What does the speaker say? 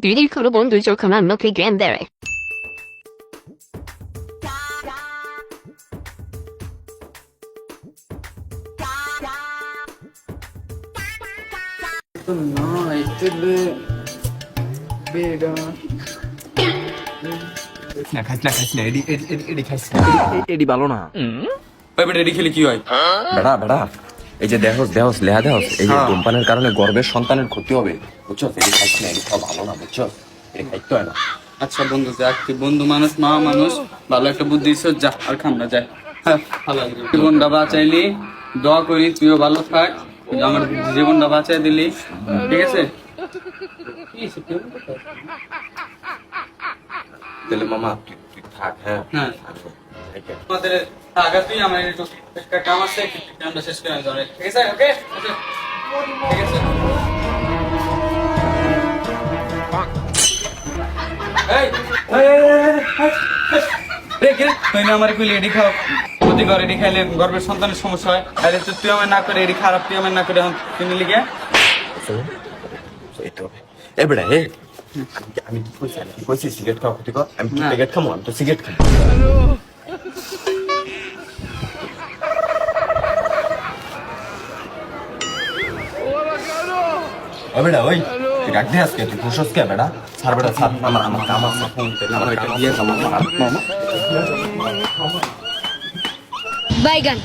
beauty বন্ধু যখন আমাকে জ্ঞান দেয় এডি ভালো না ওই বেটা এডি খেলে কি হয়? বেড়া বেড়া এই যে দেহস দেহস লেহা দেহস এই যে ধূমপানের কারণে গর্ভের সন্তানের ক্ষতি হবে বুঝছো? এডি খাইছ না, এডি খাওয়া ভালো না বুঝছো? এডি খাইতে হয় না। আচ্ছা বন্ধু যাক, তুই বন্ধু মানুষ, মা মানুষ, ভালো একটা বুদ্ধি দিচ্ছ, যা আর খাম না, যাই। হ্যাঁ, ভালো লাগলো। জীবনটা বাঁচাইলি, দোয়া করি তুইও ভালো থাক, আমার জীবনটা বাঁচাই দিলি, ঠিক আছে? তাহলে মামা তুই থাক। হ্যাঁ হ্যাঁ, আমাদের টাকা তুই আমার একটু একটা কাম আছে, কামটা শেষ করে আমি যাবো, ঠিক আছে? ওকে, ঠিক আছে। এই, তুই না আমার কইলি এডি খাও, প্রতি ঘর এডি খাইলে গর্ভের সন্তানের সমস্যা হয়, আরে তুই আমার না করে এডি খারাপ, তুই আমার না করে তুই নিলি গে? এ বেড়া আমি কি কইছি? আমি কি কইছি সিগারেট খাওয়া ক্ষতি কর? আমি কি সিগারেট খাবো? আমি তো সিগারেট খাবো। ও বেড়া ওই তুই রাখ দে আজকে, তুই খুশ কে বেড়া? ছাড় বেড়া ছাড়, আমার কাম আছে, ফোন পেলে আমার এটা দিয়ে বাইগান